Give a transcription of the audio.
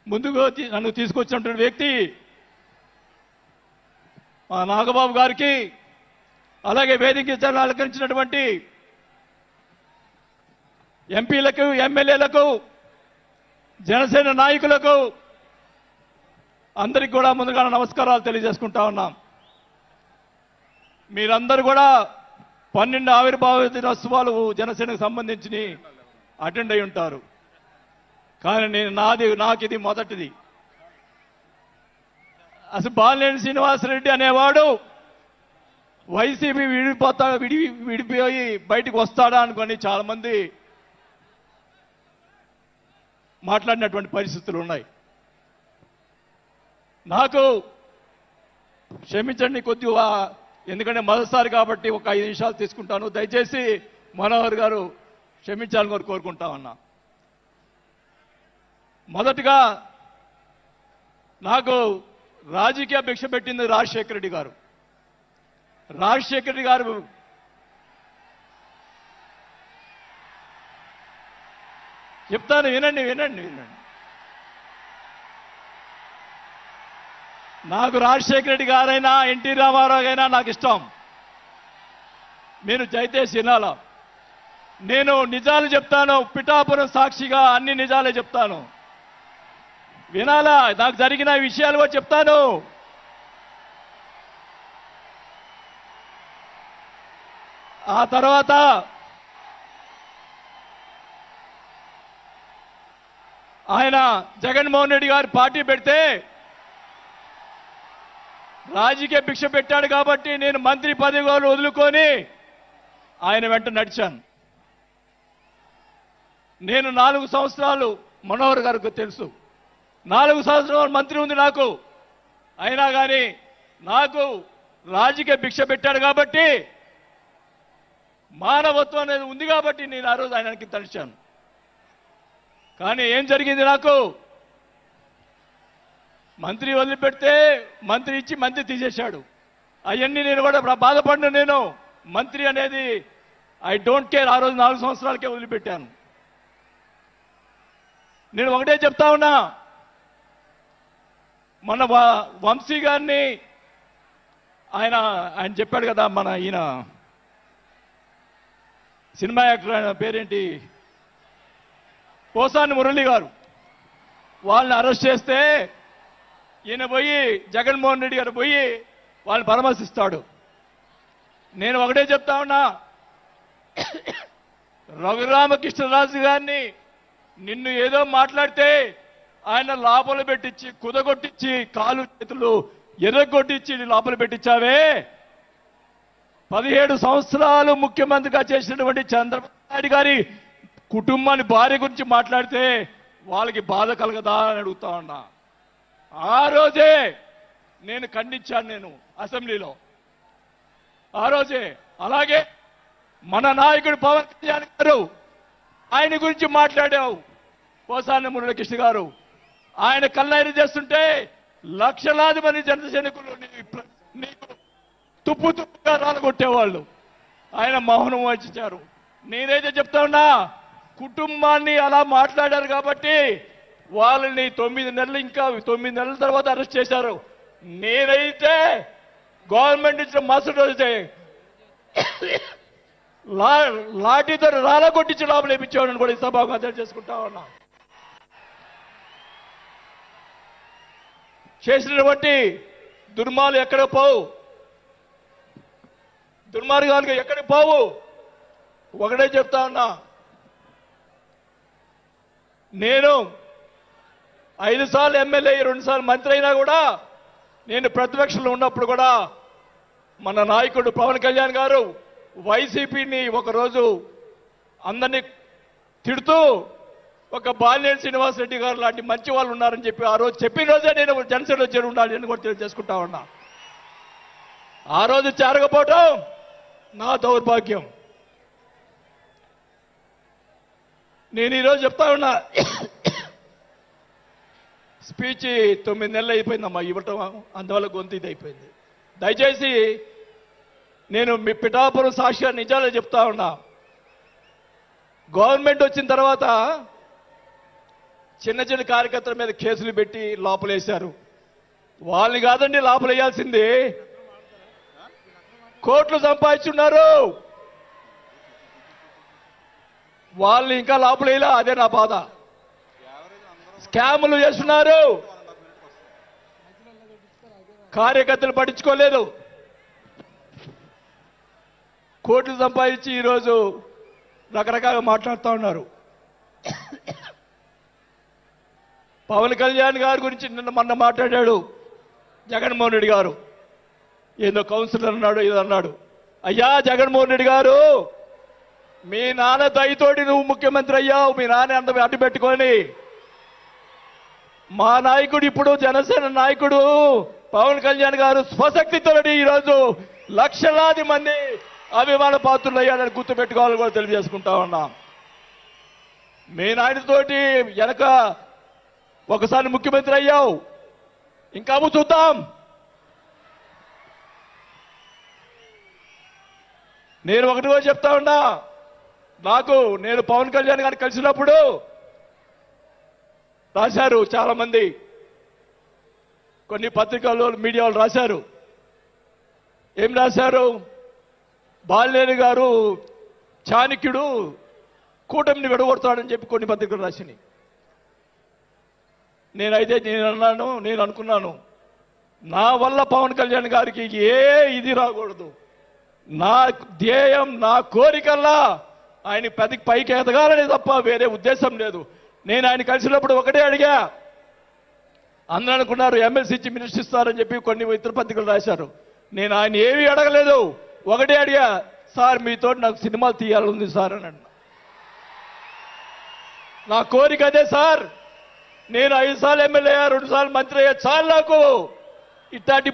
ముందుకు నన్ను తీసుకొచ్చినటువంటి వ్యక్తి మా నాగబాబు గారికి, అలాగే వేదిక అలంకరించినటువంటి ఎంపీలకు, ఎమ్మెల్యేలకు, జనసేన నాయకులకు అందరికి కూడా ముందుగా నమస్కారాలు తెలియజేసుకుంటా ఉన్నాం. మీరందరూ కూడా 12 ఆవిర్భావ దినోత్సవాలు జనసేనకు సంబంధించి అటెండ్ అయి ఉంటారు. కానీ నాకు ఇది మొదటిది. అసలు బాలినేని శ్రీనివాసరెడ్డి అనేవాడు వైసీపీ విడిపోయి బయటికి వస్తాడా అనుకొని చాలా మంది మాట్లాడినటువంటి పరిస్థితులు ఉన్నాయి. నాకు క్షమించండి కొద్దిగా, ఎందుకంటే మొదటిసారి కాబట్టి ఒక 5 నిమిషాలు తీసుకుంటాను. దయచేసి మనోహర్ గారు క్షమించాలని కోరుకుంటా ఉన్నా. మొదటిగా నాకు రాజకీయ భిక్ష పెట్టింది రాజశేఖర రెడ్డి గారు. రాజశేఖర రెడ్డి గారు చెప్తాను, వినండి వినండి వినండి. నాకు రాజశేఖర రెడ్డి గారైనా ఎన్టీ రామారావు అయినా నాకు ఇష్టం. మీరు దయచేసి వినాలా. నేను నిజాలు చెప్తాను, పిఠాపురం సాక్షిగా అన్ని నిజాలే చెప్తాను. వినాలా, నాకు జరిగిన విషయాలు కూడా చెప్తాను. ఆ తర్వాత ఆయన జగన్మోహన్ రెడ్డి గారు పార్టీ పెడితే రాజకీయ భిక్ష పెట్టాడు కాబట్టి నేను మంత్రి పదవి వదులుకొని ఆయన వెంట నడిచాను. నేను 4 సంవత్సరాలు, మనోహర్ గారికి తెలుసు, 4 సంవత్సరాలు మంత్రి ఉంది నాకు. అయినా కానీ నాకు రాజకీయ భిక్ష పెట్టాడు కాబట్టి, మానవత్వం అనేది ఉంది కాబట్టి నేను ఆ రోజు ఆయనకి తలిచాను. కానీ ఏం జరిగింది, నాకు మంత్రి వదిలిపెడితే మంత్రి ఇచ్చి మంత్రి తీసేశాడు. అవన్నీ నేను కూడా బాధపడిన, నేను మంత్రి అనేది ఐ డోంట్ కేర్. ఆ రోజు 4 సంవత్సరాలకే వదిలిపెట్టాను. నేను ఒకటే చెప్తా ఉన్నా, మన వంశీ గారిని ఆయన చెప్పాడు కదా, మన ఈయన సినిమా యాక్టర్, ఆయన పేరేంటి, పోసాని మురళి గారు, వాళ్ళని అరెస్ట్ చేస్తే ఈయన పోయి జగన్మోహన్ రెడ్డి గారు పోయి వాళ్ళని పరామర్శిస్తాడు. నేను ఒకటే చెప్తా ఉన్నా, రఘురామకృష్ణరాజు గారిని నిన్ను ఏదో మాట్లాడితే ఆయన లోపల పెట్టించి, కుదగొట్టించి, కాలు చేతులు ఎర్రగొట్టించి లోపల పెట్టించావే. 17 సంవత్సరాలు ముఖ్యమంత్రిగా చేసినటువంటి చంద్రబాబు నాయుడు గారి కుటుంబాన్ని, భార్య గురించి మాట్లాడితే వాళ్ళకి బాధ కలగదా అని అడుగుతా ఉన్నా. ఆ రోజే నేను ఖండించాను, నేను అసెంబ్లీలో ఆ రోజే. అలాగే మన నాయకుడు పవన్ కళ్యాణ్ గారు, ఆయన గురించి మాట్లాడావు పోసాని మురళీకృష్ణ గారు. ఆయన కళ్ళైన చేస్తుంటే లక్షలాది మంది జన సైనికులు నీకు తుప్పు తుప్పుగా రాలగొట్టేవాళ్ళు. ఆయన మౌనం వహించారు. నేనైతే చెప్తా ఉన్నా, కుటుంబాన్ని అలా మాట్లాడారు కాబట్టి వాళ్ళని 9 నెలలు, ఇంకా 9 నెలల తర్వాత అరెస్ట్ చేశారు. నేనైతే గవర్నమెంట్ ఇచ్చిన మరుసటి రోజే లాఠీతో రాలగొట్టించి లోపల వేయించేవాడిని కూడా ఈ సభకు అర్థం చేసుకుంటా ఉన్నా. చేసినటువంటి దుర్మార్గాలు ఎక్కడ పోవు, దుర్మార్గాలు ఎక్కడ పోవు. ఒకటే చెప్తా ఉన్నా, నేను 5 సార్లు ఎమ్మెల్యే, 2 సార్లు మంత్రి అయినా కూడా, నేను ప్రతిపక్షంలో ఉన్నప్పుడు కూడా మన నాయకుడు పవన్ కళ్యాణ్ గారు వైసీపీని ఒకరోజు అందరినీ తిడుతూ, ఒక బాలినేని శ్రీనివాసరెడ్డి గారు లాంటి మంచి వాళ్ళు ఉన్నారని చెప్పి ఆ రోజు చెప్పిన రోజే నేను జనసేనలో చేరి ఉండాలి అని కూడా తెలియజేసుకుంటా ఉన్నా. ఆ రోజు చేరకపోవటం నా దౌర్భాగ్యం. నేను ఈరోజు చెప్తా ఉన్నా, స్పీచ్ 9 నెలలు అయిపోయిందమ్మా ఇవ్వటం, అందువల్ల గొంతు ఇది అయిపోయింది. దయచేసి నేను మీ పిఠాపురం సాక్షిగా నిజాలే చెప్తా ఉన్నా. గవర్నమెంట్ వచ్చిన తర్వాత చిన్న చిన్న కార్యకర్తల మీద కేసులు పెట్టి లోపలేశారు. వాళ్ళని కాదండి లోపలేయాల్సింది, కోట్లు సంపాదించున్నారు, వాళ్ళని ఇంకా లోపలేలా. అదే నా బాధ. స్కాములు చేస్తున్నారు, కార్యకర్తలు పట్టించుకోలేదు, కోట్లు సంపాదించి ఈరోజు రకరకాలుగా మాట్లాడుతూ ఉన్నారు. పవన్ కళ్యాణ్ గారి గురించి నిన్న మొన్న మాట్లాడాడు జగన్మోహన్ రెడ్డి గారు. ఏదో కౌన్సిలర్ అన్నాడు, ఏదో అన్నాడు. అయ్యా జగన్మోహన్ రెడ్డి గారు, మీ నాన్న దయతోటి నువ్వు ముఖ్యమంత్రి అయ్యావు, మీ నాన్న అంత అడ్డు పెట్టుకొని. మా నాయకుడు ఇప్పుడు జనసేన నాయకుడు పవన్ కళ్యాణ్ గారు స్వశక్తితోటి ఈరోజు లక్షలాది మంది అభిమాన పాత్రులు అయ్యాడని గుర్తుపెట్టుకోవాలని కూడా తెలియజేసుకుంటా ఉన్నాం. మీ నాయనతోటి వెనక ఒకసారి ముఖ్యమంత్రి అయ్యావు, ఇంకా చూద్దాం. నేను ఒకటి కూడా చెప్తా ఉన్నా, నేను పవన్ కళ్యాణ్ గారిని కలిసినప్పుడు రాశారు చాలా మంది, కొన్ని పత్రికల్లో మీడియా వాళ్ళు రాశారు. ఏం రాశారు? బాలినేని గారు చాణక్యుడు కూటమిని విడగొడతాడని చెప్పి కొన్ని పత్రికలు రాసినాయి. నేను అనుకున్నాను, నా వల్ల పవన్ కళ్యాణ్ గారికి ఏ ఇది రాకూడదు. నా ధ్యేయం, నా కోరికల్లా ఆయన పైకి ఎదగాలని తప్ప వేరే ఉద్దేశం లేదు. నేను ఆయన కలిసినప్పుడు ఒకటే అడిగా, అందరూ అనుకున్నారు ఎమ్మెల్సీ ఇచ్చి మినిస్టర్ ఇస్తారని చెప్పి కొన్ని ఇతర పత్రికలు రాశారు. నేను ఆయన ఏమీ అడగలేదు, ఒకటే అడిగా, సార్ మీతో నాకు సినిమాలు తీయాలని సార్ అని అన్నా. నా కోరిక అదే సార్. నేను 5 సార్లు ఎమ్మెల్యే అయ్యా, 2 సార్లు మంత్రి అయ్యా, చాలు నాకు ఇట్లాంటి